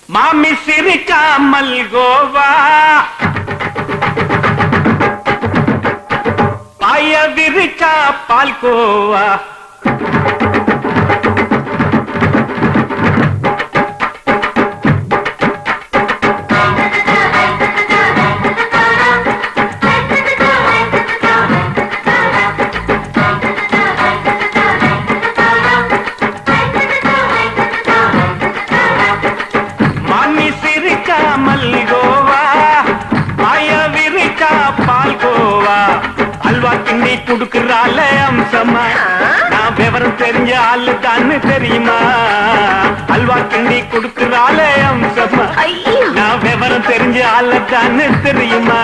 மாமி சிரிக்காமல் கோவா பாய விரிச்சா பால்கோவா கிண்டி குடுக்கறால அம்சமா நான் விவரம் தெரிஞ்ச ஆளு தான்னு தெரியுமா அல்வா கிண்டி குடுக்கறால அம்சமா நான் விவரம் தெரிஞ்ச ஆளு தான்னு தெரியுமா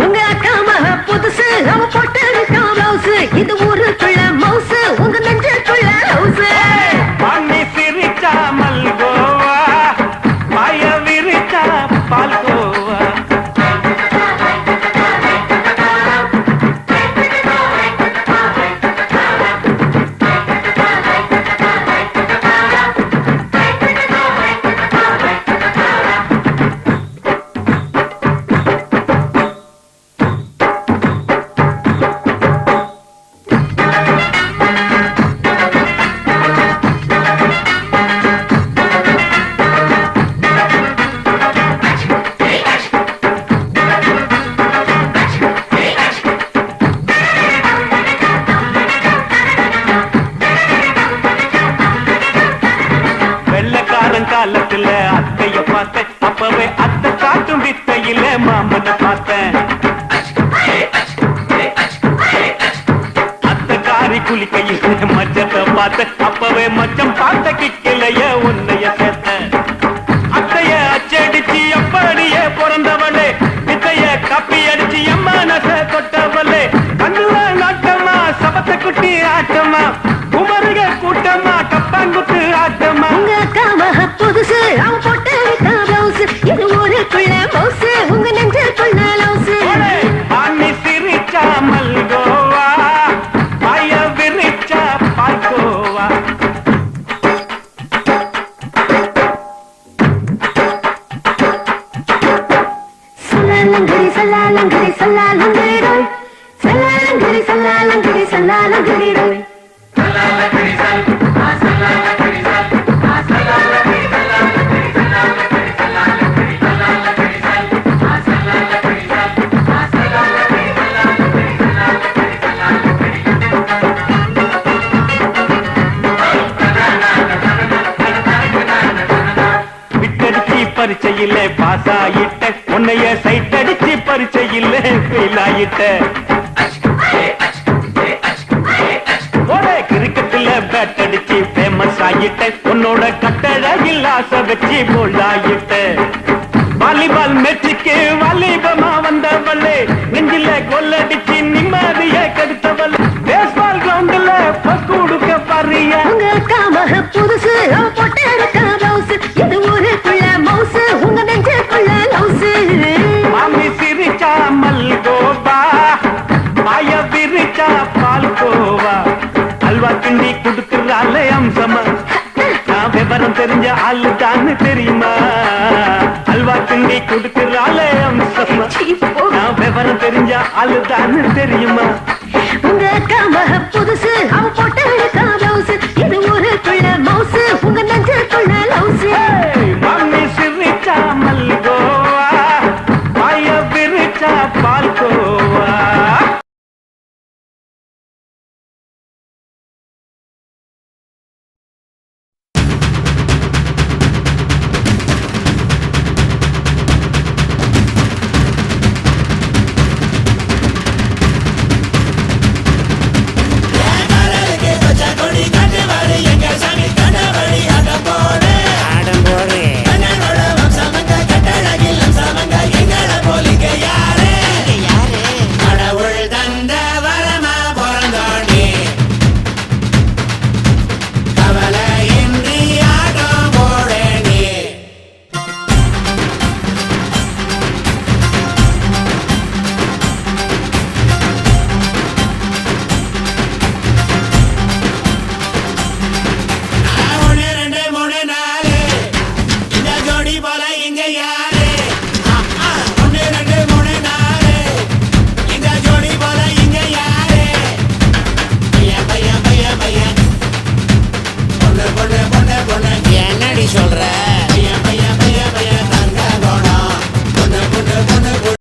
உங்க அக்கா மக புதுசு அவ போட்டு பிளவுஸ் இது ஊருக்குள்ள மவுசு உங்க நெஞ்சுக்குள்ள ஹவுஸ் பண்ணி சிரிச்சா மல்கோவா பாய விரிச்சா பால்கோவா காலத்துல அத்தைய பார்த்தேன் அப்பவே அத்தை காட்டும் வித்தையில மாமனை பார்த்தேன் அத்தை காரி குளிக்கையில் மச்சத்தை பார்த்தேன் அப்பவே மச்சம் பார்த்த கிக்கலைய உன்னைய சேர்த்தேன் அத்தைய அச்சடிச்சு அப்படியே பிறந்தவளே வித்தைய கப்பி அடிச்சு என் மனச தொட்டவளே கண்ணுல நாட்டமா சபத்தை குட்டி ஆட்டமா குமருக கூட்டமா கப்பாங்குத்து ஆட்டமா புதுசு அவ போட்டு பிளவுஸ் இது ஊருக்குள்ள மவுசு உங்க நெஞ்சுக்குள்ள லவுஸ் பாணி சிரிச்சா மல்கோவா பாய விரிச்சா பால்கோவா சல்லாலங்கடி சல்லாலங்கடி சல்லாலங்கடி ரோய் சல்லாலங்கடி சல்லாலங்கடி சல்லாலங்கடி ரோய் சல்லாலங்கடி சல்லாலங்கடி பரிச்சையில பாஸ் ஆயிட்ட உன்னைய சைட் அடிச்சு பரிச்சையில ஃபெயில் ஆயிட்ட கிரிக்கெட்ல பேட் அடிச்சு ஃபேமஸ் ஆயிட்ட உன்னோட கட்டழகில் ஆசை வச்சு போல்ட் ஆயிட்ட வாலிபால் மேட்சுக்கு வாலிபமா வந்தவளே நெஞ்சில கொள்ளடிச்சு நிம்மதிய கெடுத்தவளே பேஸ்பால் கிரவுண்ட்ல பஸ் கொடுக்க பாரியா உங்க அக்கா மக புதுசு அவ போட்டு பிளவுஸ் இது ஊருக்குள்ள மவுசு உங்க நெஞ்சுக்குள்ள லவுஸ் மாமி சிரிச்சா மல்கோவா பாய விரிச்சா பால்கோவா அல்வா கிண்டி குடுக்கறால அம்சமா நான் விவரம் தெரிஞ்ச ஆளு தான்னு தெரியுமா அல்வா கிண்டி குடுக்கறால அம்சமா நான் விவரம் தெரிஞ்ச ஆளு தான்னு தெரியுமா